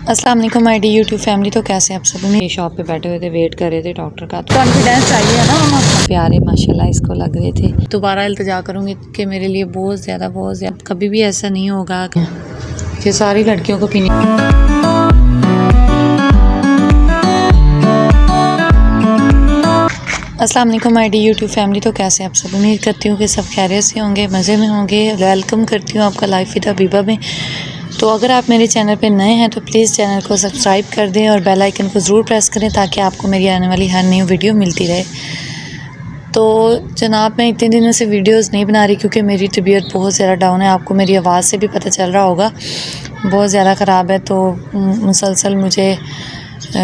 अस्सलाम वालेकुम my D YouTube family. तो कैसे आप सब? मेरी शॉप पे बैठे हुए थे, वेट कर रहे थे डॉक्टर का। तो कॉन्फिडेंस चाहिए ना मम्मा, प्यारे माशाल्लाह इसको लग रहे थे। दोबारा इल्तिजा करूँगी कि मेरे लिए बहुत ज़्यादा कभी भी ऐसा नहीं होगा कि सारी लड़कियों को पीनी। अस्सलाम वालेकुम माय डी यूट्यूब फैमिली। तो कैसे आप सब? उम्मीद करती हूँ कि सब खैरियत से होंगे, मज़े में होंगे। वेलकम करती हूँ आपका लाइफ विद हबीबा में। तो अगर आप मेरे चैनल पे नए हैं तो प्लीज़ चैनल को सब्सक्राइब कर दें और बेल आइकन को ज़रूर प्रेस करें ताकि आपको मेरी आने वाली हर नई वीडियो मिलती रहे। तो जनाब, मैं इतने दिनों से वीडियोस नहीं बना रही क्योंकि मेरी तबीयत बहुत ज़्यादा डाउन है। आपको मेरी आवाज़ से भी पता चल रहा होगा, बहुत ज़्यादा ख़राब है। तो मुसलसल मुझे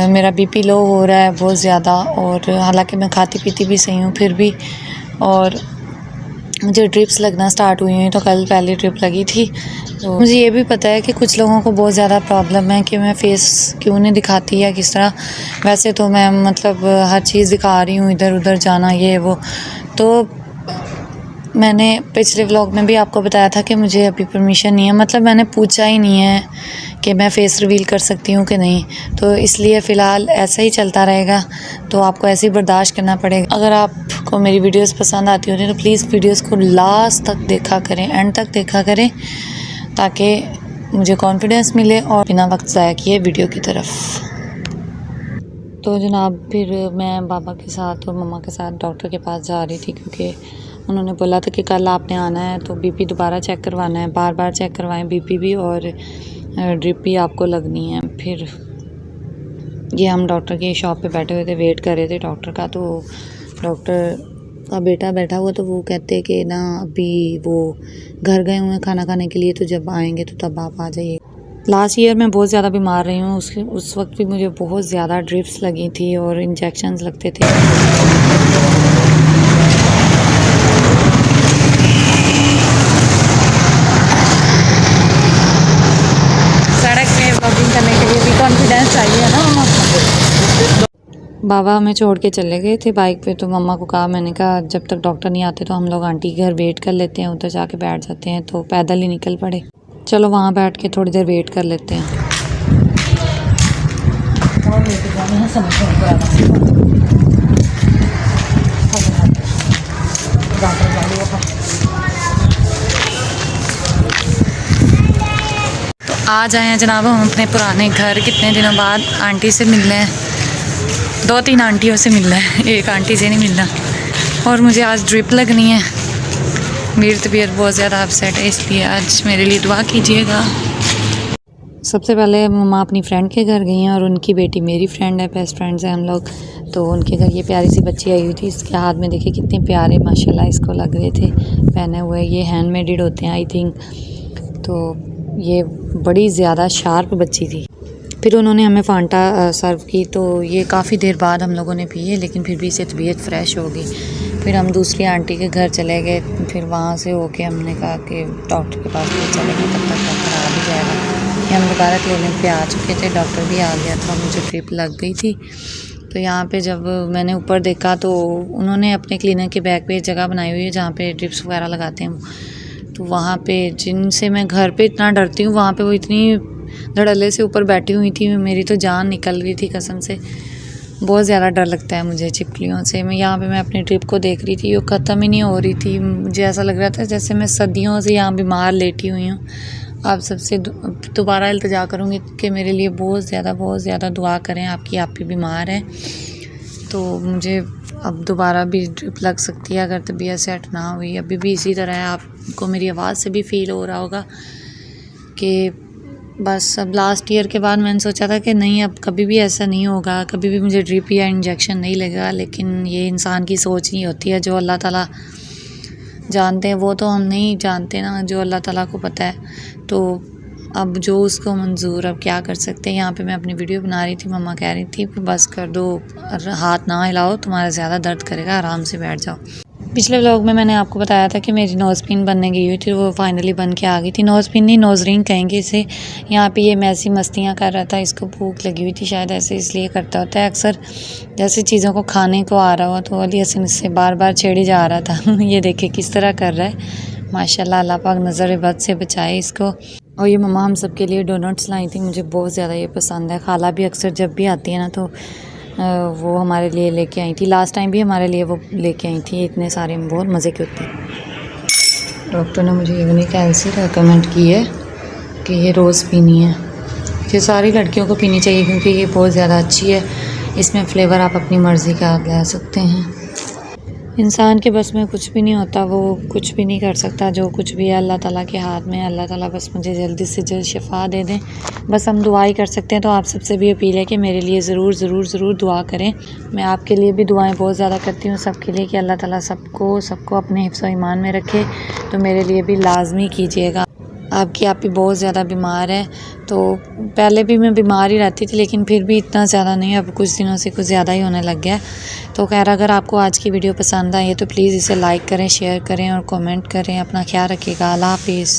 मेरा बीपी लो हो रहा है बहुत ज़्यादा, और हालांकि मैं खाती पीती भी सही हूँ फिर भी। और मुझे ड्रिप्स लगना स्टार्ट हुई हैं, तो कल पहली ड्रिप लगी थी। तो मुझे ये भी पता है कि कुछ लोगों को बहुत ज़्यादा प्रॉब्लम है कि मैं फ़ेस क्यों नहीं दिखाती या किस तरह। वैसे तो मैं मतलब हर चीज़ दिखा रही हूँ, इधर उधर जाना ये वो। तो मैंने पिछले व्लॉग में भी आपको बताया था कि मुझे अभी परमिशन नहीं है, मतलब मैंने पूछा ही नहीं है कि मैं फ़ेस रिवील कर सकती हूँ कि नहीं। तो इसलिए फ़िलहाल ऐसा ही चलता रहेगा, तो आपको ऐसे ही बर्दाश्त करना पड़ेगा। अगर आपको मेरी वीडियोस पसंद आती होती तो प्लीज़ वीडियोस को लास्ट तक देखा करें, एंड तक देखा करें, ताकि मुझे कॉन्फिडेंस मिले और बिना वक्त ज़ाया किए वीडियो की तरफ। तो जनाब, फिर मैं बाबा के साथ और मम्मा के साथ डॉक्टर के पास जा रही थी क्योंकि उन्होंने बोला था कि कल आपने आना है तो बीपी दोबारा चेक करवाना है, बार बार चेक करवाएं बीपी भी, और ड्रिप भी आपको लगनी है। फिर ये हम डॉक्टर की शॉप पे बैठे हुए थे, वेट कर रहे थे डॉक्टर का। तो डॉक्टर का बेटा बैठा हुआ, तो वो कहते कि ना अभी वो घर गए हुए हैं खाना खाने के लिए, तो जब आएंगे तो तब आप आ जाइए। लास्ट ईयर मैं बहुत ज़्यादा बीमार रही हूँ, उस वक्त भी मुझे बहुत ज़्यादा ड्रिप्स लगी थी और इंजेक्शन्स लगते थे। सड़क पे व्लॉगिंग करने के लिए भी कॉन्फिडेंस चाहिए ना मम्मा। बाबा हमें छोड़ के चले गए थे बाइक पे, तो मम्मा को कहा, मैंने कहा जब तक डॉक्टर नहीं आते तो हम लोग आंटी के घर वेट कर लेते हैं, उधर जाके बैठ जाते हैं। तो पैदल ही निकल पड़े। चलो वहाँ बैठ के थोड़ी देर वेट कर लेते हैं। तो आ जाए हैं जनाब हम अपने पुराने घर। कितने दिनों बाद आंटी से मिलने हैं, 2-3 आंटियों से मिलना है, एक आंटी से नहीं मिलना। और मुझे आज ड्रिप लगनी है। मेरी तबीयत बहुत ज़्यादा अपसेट है, इसलिए आज मेरे लिए दुआ कीजिएगा। सबसे पहले मम्मा अपनी फ्रेंड के घर गई हैं और उनकी बेटी मेरी फ्रेंड है, बेस्ट फ्रेंड्स हैं हम लोग। तो उनके घर ये प्यारी सी बच्ची आई हुई थी, इसके हाथ में देखिए कितने प्यारे माशाल्लाह इसको लग रहे थे पहने हुए। ये हैंडमेड होते हैं आई थिंक। तो ये बड़ी ज़्यादा शार्प बच्ची थी। फिर उन्होंने हमें फांटा सर्व की, तो ये काफ़ी देर बाद हम लोगों ने पिए, लेकिन फिर भी इससे तबीयत फ़्रेश हो गई। फिर हम दूसरी आंटी के घर चले गए। फिर वहाँ से होके हमने कहा कि डॉक्टर के पास भी चले गए, तब तक डॉक्टर आ भी जाएगा। ये हम दोबारा क्लिनिक पे आ चुके थे, डॉक्टर भी आ गया था, मुझे ड्रिप लग गई थी। तो यहाँ पे जब मैंने ऊपर देखा तो उन्होंने अपने क्लिनिक के बैक पे जगह बनाई हुई है जहाँ पे ड्रिप्स वगैरह लगाते हैं। तो वहाँ पे जिनसे मैं घर पे इतना डरती हूँ, वहाँ पे वो इतनी धड़ल्ले से ऊपर बैठी हुई थी, मेरी तो जान निकल रही थी कसम से। बहुत ज़्यादा डर लगता है मुझे छिपकलियों से। मैं अपनी ड्रिप को देख रही थी, वो ख़त्म ही नहीं हो रही थी। मुझे ऐसा लग रहा था जैसे मैं सदियों से यहाँ बीमार लेटी हुई हूँ। आप सबसे दोबारा इल्तिजा करूँगी कि मेरे लिए बहुत ज़्यादा दुआ करें। आप भी बीमार हैं तो मुझे अब दोबारा भी ड्रिप लग सकती है अगर तबीयत सेट ना हुई। अभी भी इसी तरह है, आपको मेरी आवाज़ से भी फ़ील हो रहा होगा कि बस अब लास्ट ईयर के बाद मैंने सोचा था कि नहीं, अब कभी भी ऐसा नहीं होगा, कभी भी मुझे ड्रिप या इंजेक्शन नहीं लगेगा। लेकिन ये इंसान की सोच नहीं होती है। जो अल्लाह ताला जानते हैं वो तो हम नहीं जानते ना, जो अल्लाह ताला को पता है। तो अब जो उसको मंजूर, अब क्या कर सकते हैं। यहाँ पे मैं अपनी वीडियो बना रही थी, मम्मा कह रही थी बस कर दो, हाथ ना हिलाओ, तुम्हारा ज़्यादा दर्द करेगा, आराम से बैठ जाओ। पिछले व्लॉग में मैंने आपको बताया था कि मेरी नोज़ पिन बनने गई हुई थी, वो फाइनली बन के आ गई थी। नोज़ पिन नहीं, नोज़ रिंग कहेंगे इसे। यहाँ पे ये ऐसी मस्तियाँ कर रहा था, इसको भूख लगी हुई थी शायद, ऐसे इसलिए करता होता है अक्सर। जैसे चीज़ों को खाने को आ रहा हो तो अली हसन इससे बार बार छेड़ी जा रहा था। ये देखे किस तरह कर रहा है माशाल्लाह। अल्लाह पाक नज़र बद से बचाए इसको। और ये मम्मा हम सब के लिए डोनट्स लाई थी, मुझे बहुत ज़्यादा ये पसंद है। खाला भी अक्सर जब भी आती है ना तो वो हमारे लिए लेके आई थी। लास्ट टाइम भी हमारे लिए वो लेके आई थी। इतने सारे बहुत मज़े के होते हैं। डॉक्टर ने मुझे यूनिक एलसी रेकमेंड की है कि ये रोज़ पीनी है। ये सारी लड़कियों को पीनी चाहिए क्योंकि ये बहुत ज़्यादा अच्छी है। इसमें फ्लेवर आप अपनी मर्ज़ी का ले सकते हैं। इंसान के बस में कुछ भी नहीं होता, वो कुछ भी नहीं कर सकता। जो कुछ भी है अल्लाह ताला के हाथ में है। अल्लाह ताला बस मुझे जल्दी से जल्द शिफ़ा दे दें, बस हम दुआ ही कर सकते हैं। तो आप सबसे भी अपील है कि मेरे लिए ज़रूर ज़रूर ज़रूर दुआ करें। मैं आपके लिए भी दुआएं बहुत ज़्यादा करती हूँ, सबके लिए, कि अल्लाह ताला सबको अपने हिफ्ज़ व ईमान में रखे। तो मेरे लिए भी लाजमी कीजिएगा। आपकी आप भी बहुत ज़्यादा बीमार है, तो पहले भी मैं बीमार ही रहती थी लेकिन फिर भी इतना ज़्यादा नहीं, अब कुछ दिनों से कुछ ज़्यादा ही होने लग गया। तो खैर, अगर आपको आज की वीडियो पसंद आई है तो प्लीज़ इसे लाइक करें, शेयर करें और कमेंट करें। अपना ख्याल रखिएगा। अल्लाह हाफिज़।